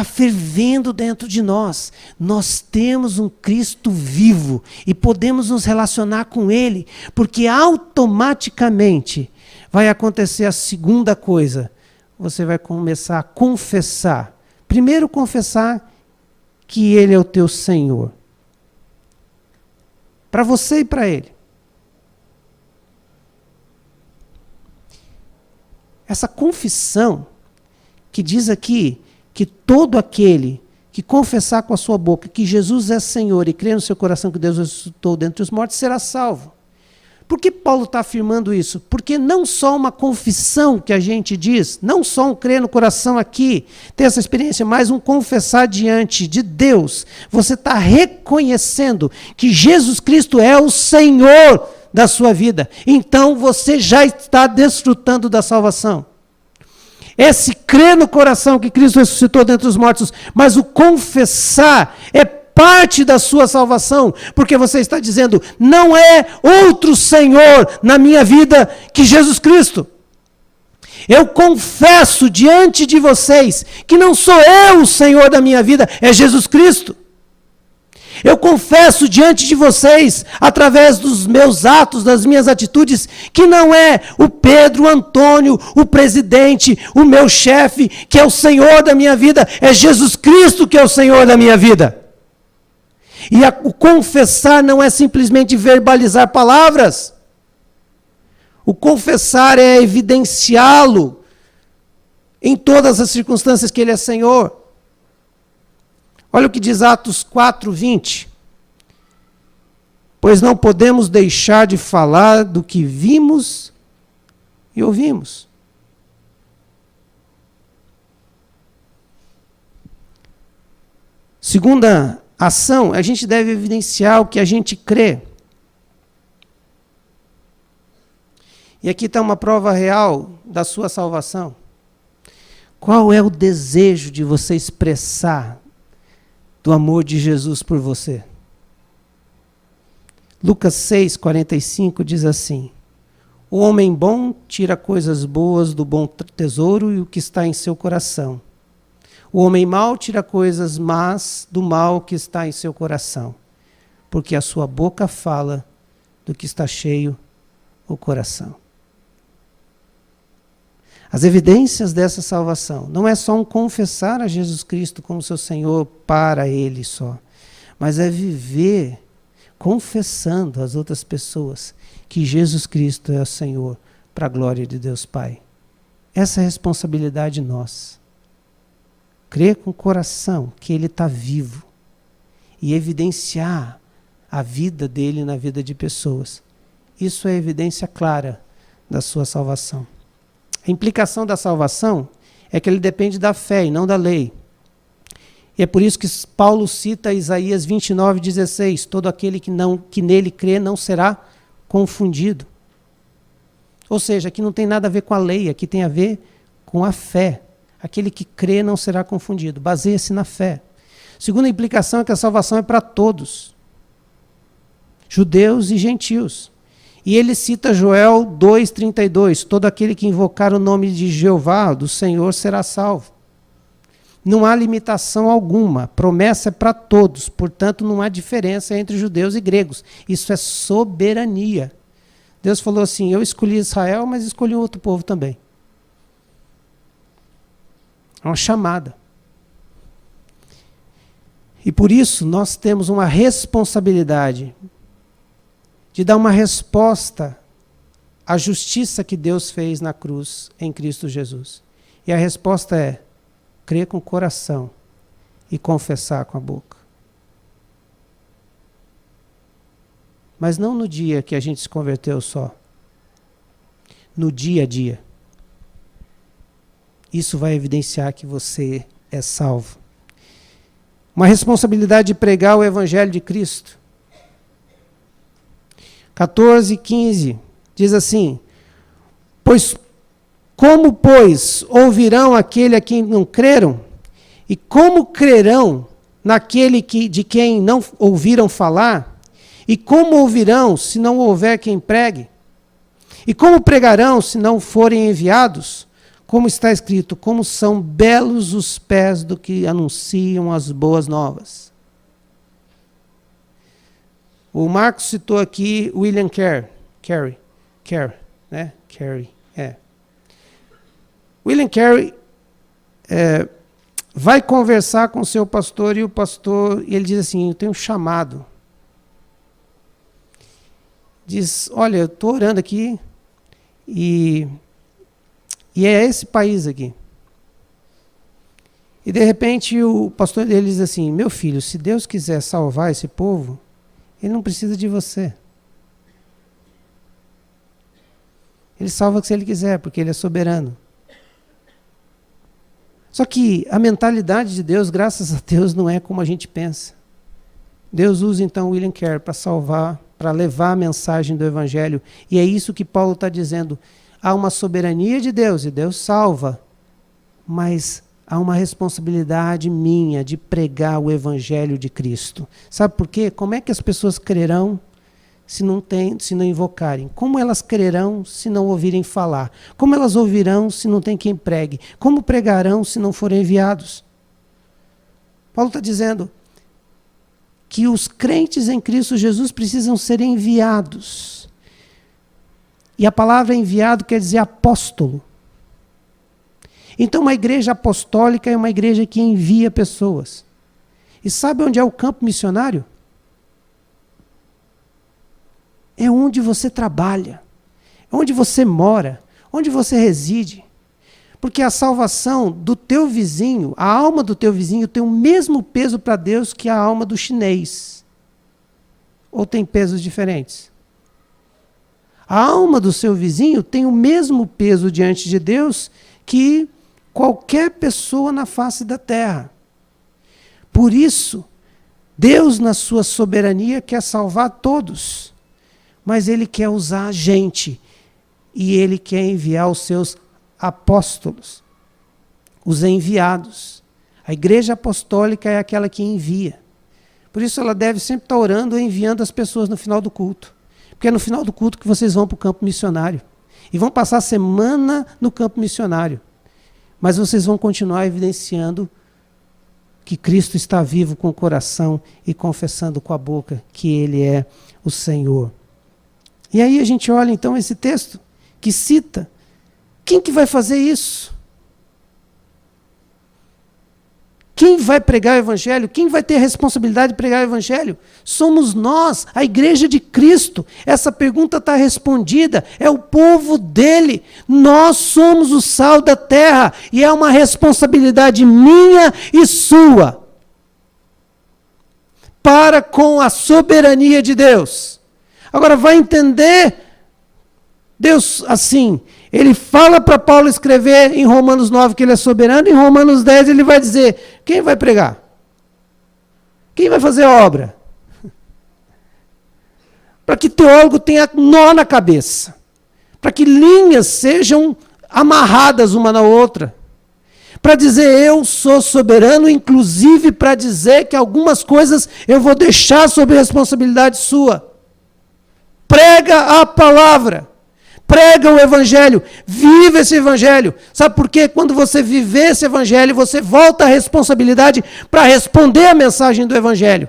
fervendo dentro de nós. Nós temos um Cristo vivo e podemos nos relacionar com Ele, porque automaticamente vai acontecer a segunda coisa. Você vai começar a confessar. Primeiro, confessar que Ele é o teu Senhor. Para você e para Ele. Essa confissão que diz aqui que todo aquele que confessar com a sua boca que Jesus é Senhor e crer no seu coração que Deus ressuscitou dentre os mortos, será salvo. Por que Paulo está afirmando isso? Porque não só uma confissão que a gente diz, não só um crer no coração aqui, ter essa experiência, mas um confessar diante de Deus. Você está reconhecendo que Jesus Cristo é o Senhor da sua vida. Então você já está desfrutando da salvação. Esse crer no coração que Cristo ressuscitou dentre os mortos, mas o confessar é parte da sua salvação, porque você está dizendo, não é outro Senhor na minha vida que Jesus Cristo. Eu confesso diante de vocês que não sou eu o Senhor da minha vida, é Jesus Cristo. Eu confesso diante de vocês, através dos meus atos, das minhas atitudes, que não é o Pedro, o Antônio, o presidente, o meu chefe, que é o Senhor da minha vida, é Jesus Cristo que é o Senhor da minha vida. E o confessar não é simplesmente verbalizar palavras. O confessar é evidenciá-lo em todas as circunstâncias que Ele é Senhor. Olha o que diz Atos 4:20. Pois não podemos deixar de falar do que vimos e ouvimos. Segunda ação, a gente deve evidenciar o que a gente crê. E aqui está uma prova real da sua salvação. Qual é o desejo de você expressar do amor de Jesus por você? Lucas 6:45 diz assim: o homem bom tira coisas boas do bom tesouro e o que está em seu coração. O homem mau tira coisas más do mal que está em seu coração, porque a sua boca fala do que está cheio o coração. As evidências dessa salvação não é só um confessar a Jesus Cristo como seu Senhor para Ele só, mas é viver confessando às outras pessoas que Jesus Cristo é o Senhor para a glória de Deus Pai. Essa é a responsabilidade nossa. Crer com o coração que Ele está vivo e evidenciar a vida dEle na vida de pessoas. Isso é evidência clara da sua salvação. A implicação da salvação é que ele depende da fé e não da lei. E é por isso que Paulo cita Isaías 29:16, todo aquele que nele crê não será confundido. Ou seja, aqui não tem nada a ver com a lei, aqui tem a ver com a fé. Aquele que crê não será confundido. Baseia-se na fé. Segunda implicação é que a salvação é para todos. Judeus e gentios. E ele cita Joel 2:32. Todo aquele que invocar o nome de Jeová, do Senhor, será salvo. Não há limitação alguma. A promessa é para todos. Portanto, não há diferença entre judeus e gregos. Isso é soberania. Deus falou assim, eu escolhi Israel, mas escolhi outro povo também. É uma chamada. E por isso nós temos uma responsabilidade de dar uma resposta à justiça que Deus fez na cruz em Cristo Jesus. E a resposta é crer com o coração e confessar com a boca. Mas não no dia que a gente se converteu só. No dia a dia. Isso vai evidenciar que você é salvo. Uma responsabilidade de pregar o Evangelho de Cristo. 14:15 diz assim: Como, pois, ouvirão aquele a quem não creram? E como crerão naquele de quem não ouviram falar? E como ouvirão se não houver quem pregue? E como pregarão se não forem enviados? Como está escrito, como são belos os pés do que anunciam as boas novas. O Marcos citou aqui William Carey, né? Carey, é. William Carey vai conversar com o seu pastor e ele diz assim, eu tenho um chamado. Diz, olha, eu estou orando aqui e E é esse país aqui. E de repente o pastor dele diz assim: meu filho, se Deus quiser salvar esse povo, Ele não precisa de você. Ele salva se Ele quiser, porque Ele é soberano. Só que a mentalidade de Deus, graças a Deus, não é como a gente pensa. Deus usa então William Carey para salvar, para levar a mensagem do Evangelho. E é isso que Paulo está dizendo. Há uma soberania de Deus e Deus salva, mas há uma responsabilidade minha de pregar o Evangelho de Cristo. Sabe por quê? Como é que as pessoas crerão se não invocarem? Como elas crerão se não ouvirem falar? Como elas ouvirão se não tem quem pregue? Como pregarão se não forem enviados? Paulo está dizendo que os crentes em Cristo Jesus precisam ser enviados. E a palavra enviado quer dizer apóstolo. Então uma igreja apostólica é uma igreja que envia pessoas. E sabe onde é o campo missionário? É onde você trabalha, é onde você mora, onde você reside. Porque a salvação do teu vizinho, a alma do teu vizinho tem o mesmo peso para Deus que a alma do chinês. Ou tem pesos diferentes? A alma do seu vizinho tem o mesmo peso diante de Deus que qualquer pessoa na face da terra. Por isso, Deus, na sua soberania, quer salvar todos. Mas Ele quer usar a gente. E Ele quer enviar os seus apóstolos, os enviados. A igreja apostólica é aquela que envia. Por isso ela deve sempre estar orando e enviando as pessoas no final do culto. Porque é no final do culto que vocês vão para o campo missionário. E vão passar a semana no campo missionário. Mas vocês vão continuar evidenciando que Cristo está vivo com o coração e confessando com a boca que Ele é o Senhor. E aí a gente olha então esse texto que cita. Quem que vai fazer isso? Quem vai pregar o Evangelho? Quem vai ter a responsabilidade de pregar o Evangelho? Somos nós, a igreja de Cristo. Essa pergunta está respondida. É o povo dele. Nós somos o sal da terra. E é uma responsabilidade minha e sua. Para com a soberania de Deus. Agora vai entender Deus assim. Ele fala para Paulo escrever em Romanos 9 que ele é soberano, em Romanos 10 ele vai dizer, quem vai pregar? Quem vai fazer a obra? Para que teólogo tenha nó na cabeça, para que linhas sejam amarradas uma na outra, para dizer eu sou soberano, inclusive para dizer que algumas coisas eu vou deixar sob responsabilidade sua. Prega a palavra. Prega o Evangelho, vive esse Evangelho. Sabe por quê? Quando você viver esse Evangelho, você volta à responsabilidade para responder a mensagem do Evangelho.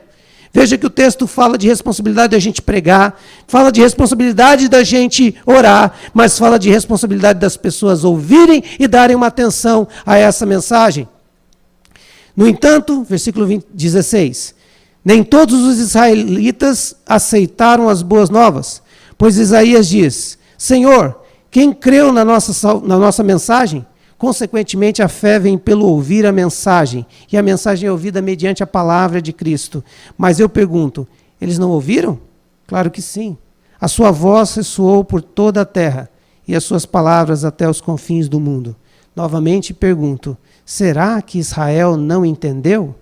Veja que o texto fala de responsabilidade da gente pregar, fala de responsabilidade da gente orar, mas fala de responsabilidade das pessoas ouvirem e darem uma atenção a essa mensagem. No entanto, versículo 16, nem todos os israelitas aceitaram as boas novas, pois Isaías diz, Senhor, quem creu na nossa mensagem? Consequentemente, a fé vem pelo ouvir a mensagem, e a mensagem é ouvida mediante a palavra de Cristo. Mas eu pergunto, eles não ouviram? Claro que sim. A sua voz ressoou por toda a terra, e as suas palavras até os confins do mundo. Novamente pergunto, será que Israel não entendeu?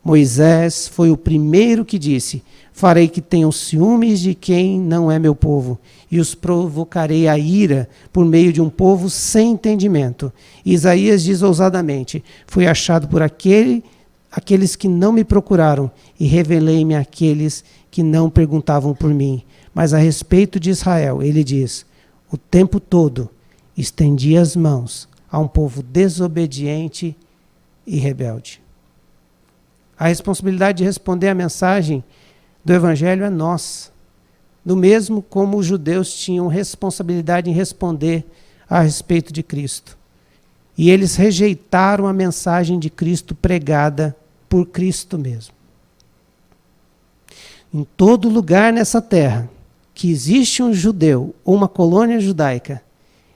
Moisés foi o primeiro que disse, farei que tenham ciúmes de quem não é meu povo, e os provocarei a ira por meio de um povo sem entendimento. E Isaías diz ousadamente, fui achado por aqueles que não me procuraram, e revelei-me àqueles que não perguntavam por mim. Mas a respeito de Israel, ele diz, o tempo todo estendi as mãos a um povo desobediente e rebelde. A responsabilidade de responder à mensagem do Evangelho é nossa. Do mesmo como os judeus tinham responsabilidade em responder a respeito de Cristo. E eles rejeitaram a mensagem de Cristo pregada por Cristo mesmo. Em todo lugar nessa terra que existe um judeu ou uma colônia judaica,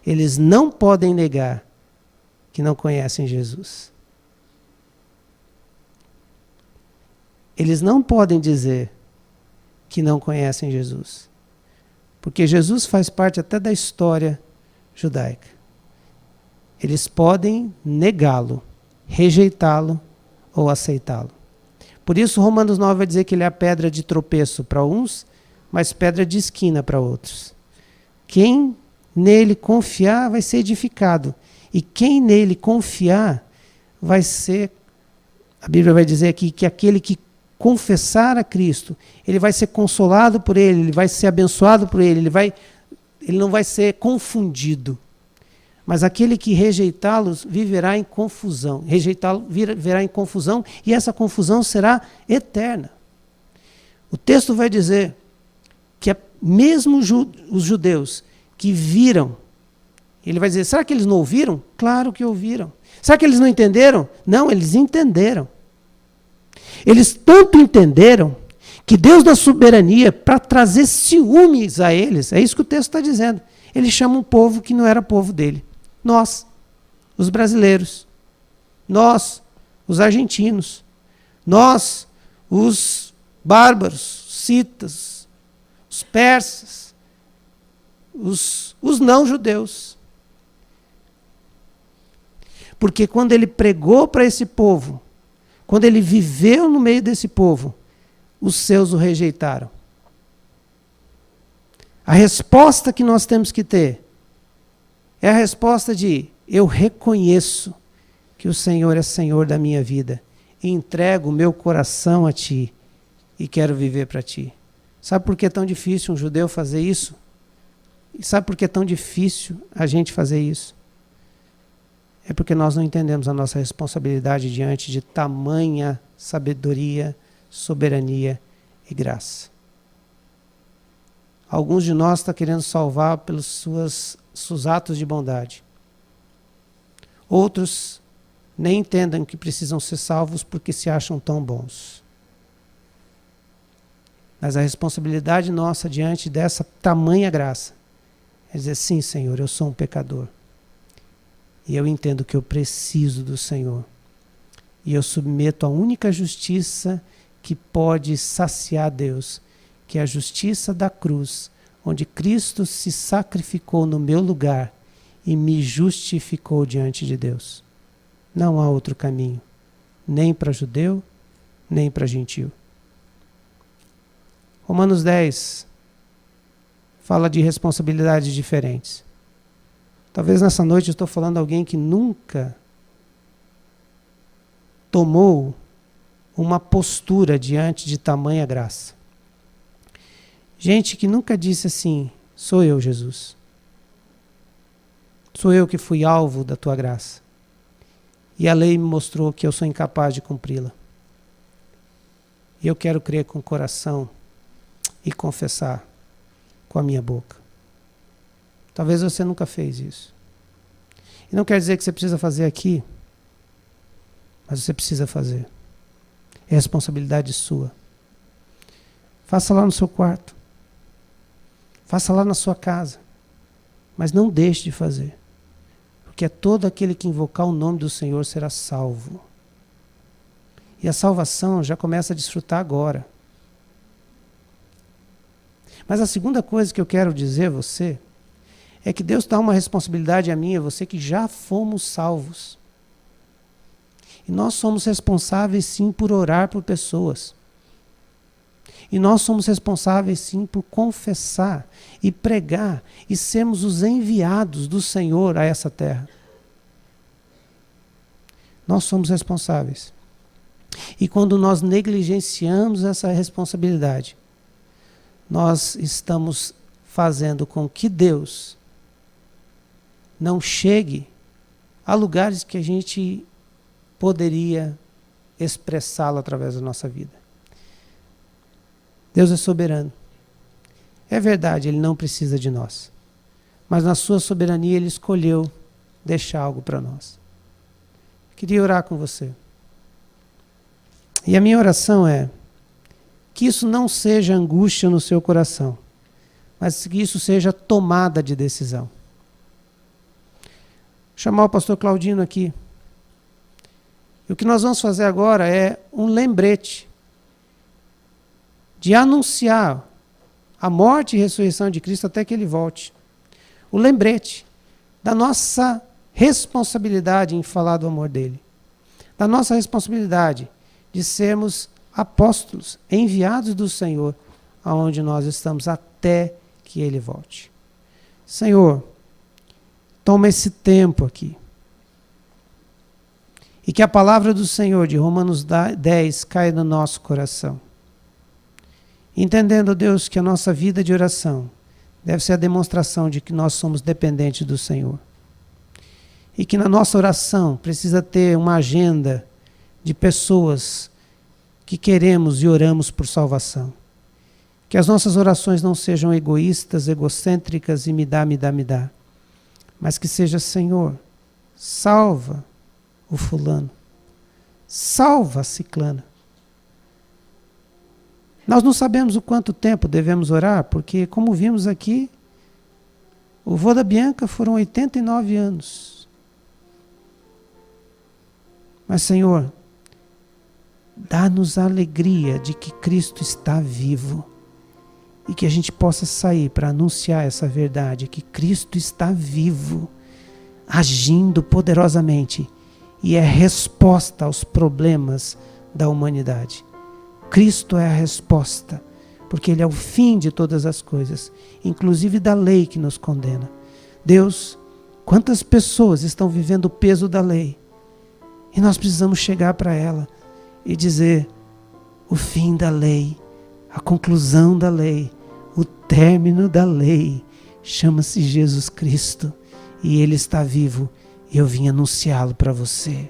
eles não podem negar que não conhecem Jesus. Eles não podem dizer que não conhecem Jesus. Porque Jesus faz parte até da história judaica. Eles podem negá-lo, rejeitá-lo ou aceitá-lo. Por isso Romanos 9 vai dizer que ele é a pedra de tropeço para uns, mas pedra de esquina para outros. Quem nele confiar vai ser edificado. E quem nele confiar vai ser, a Bíblia vai dizer aqui, que aquele que confessar a Cristo, ele vai ser consolado por ele vai ser abençoado por ele não vai ser confundido. Mas aquele que rejeitá-los viverá em confusão. Rejeitá-lo viverá em confusão e essa confusão será eterna. O texto vai dizer que mesmo os judeus que viram, ele vai dizer, será que eles não ouviram? Claro que ouviram. Será que eles não entenderam? Não, eles entenderam. Eles tanto entenderam que Deus, na soberania, para trazer ciúmes a eles, é isso que o texto está dizendo, ele chama um povo que não era povo dele. Nós, os brasileiros, nós, os argentinos, nós, os bárbaros, citas, os persas, os não-judeus. Porque quando ele pregou para esse povo, quando ele viveu no meio desse povo, os seus o rejeitaram. A resposta que nós temos que ter é a resposta de: eu reconheço que o Senhor é Senhor da minha vida, e entrego o meu coração a Ti e quero viver para Ti. Sabe por que é tão difícil um judeu fazer isso? E sabe por que é tão difícil a gente fazer isso? É porque nós não entendemos a nossa responsabilidade diante de tamanha sabedoria, soberania e graça. Alguns de nós estão querendo salvar pelos seus atos de bondade. Outros nem entendem que precisam ser salvos porque se acham tão bons. Mas a responsabilidade nossa diante dessa tamanha graça é dizer, sim, Senhor, eu sou um pecador. E eu entendo que eu preciso do Senhor. E eu submeto a única justiça que pode saciar Deus, que é a justiça da cruz, onde Cristo se sacrificou no meu lugar e me justificou diante de Deus. Não há outro caminho, nem para judeu, nem para gentio. Romanos 10 fala de responsabilidades diferentes. Talvez nessa noite eu estou falando a alguém que nunca tomou uma postura diante de tamanha graça. Gente que nunca disse assim, sou eu, Jesus. Sou eu que fui alvo da tua graça. E a lei me mostrou que eu sou incapaz de cumpri-la. E eu quero crer com o coração e confessar com a minha boca. Talvez você nunca fez isso. E não quer dizer que você precisa fazer aqui, mas você precisa fazer. É responsabilidade sua. Faça lá no seu quarto. Faça lá na sua casa. Mas não deixe de fazer. Porque todo aquele que invocar o nome do Senhor será salvo. E a salvação já começa a desfrutar agora. Mas a segunda coisa que eu quero dizer a você é que Deus dá uma responsabilidade a mim e a você que já fomos salvos. E nós somos responsáveis sim por orar por pessoas. E nós somos responsáveis sim por confessar e pregar e sermos os enviados do Senhor a essa terra. Nós somos responsáveis. E quando nós negligenciamos essa responsabilidade, nós estamos fazendo com que Deus não chegue a lugares que a gente poderia expressá-lo através da nossa vida. Deus é soberano. É verdade, Ele não precisa de nós. Mas na sua soberania Ele escolheu deixar algo para nós. Queria orar com você. E a minha oração é que isso não seja angústia no seu coração, mas que isso seja tomada de decisão. chamar o pastor Claudino aqui. E o que nós vamos fazer agora é um lembrete de anunciar a morte e ressurreição de Cristo até que Ele volte. O lembrete da nossa responsabilidade em falar do amor dEle. Da nossa responsabilidade de sermos apóstolos, enviados do Senhor, aonde nós estamos até que Ele volte. Senhor, toma esse tempo aqui. E que a palavra do Senhor, de Romanos 10, caia no nosso coração. Entendendo, Deus, que a nossa vida de oração deve ser a demonstração de que nós somos dependentes do Senhor. E que na nossa oração precisa ter uma agenda de pessoas que queremos e oramos por salvação. Que as nossas orações não sejam egoístas, egocêntricas e me dá, mas que seja, Senhor, salva o fulano, salva a ciclana. Nós não sabemos o quanto tempo devemos orar, porque, como vimos aqui, o vô da Bianca foram 89 anos. Mas, Senhor, dá-nos a alegria de que Cristo está vivo e que a gente possa sair para anunciar essa verdade, que Cristo está vivo, agindo poderosamente e é resposta aos problemas da humanidade. Cristo é a resposta, porque Ele é o fim de todas as coisas, inclusive da lei que nos condena. Deus, quantas pessoas estão vivendo o peso da lei e nós precisamos chegar para ela e dizer: o fim da lei, a conclusão da lei, o término da lei, chama-se Jesus Cristo e Ele está vivo e eu vim anunciá-lo para você.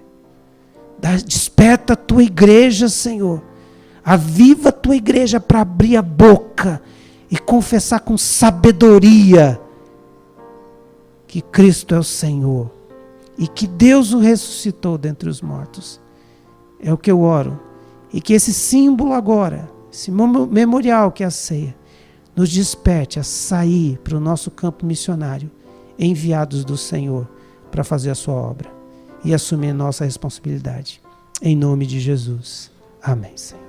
Desperta a tua igreja, Senhor. Aviva a tua igreja para abrir a boca e confessar com sabedoria que Cristo é o Senhor e que Deus o ressuscitou dentre os mortos. É o que eu oro. E que esse símbolo agora, esse memorial que é a ceia, nos desperte a sair para o nosso campo missionário, enviados do Senhor para fazer a sua obra e assumir nossa responsabilidade. Em nome de Jesus. Amém, Senhor.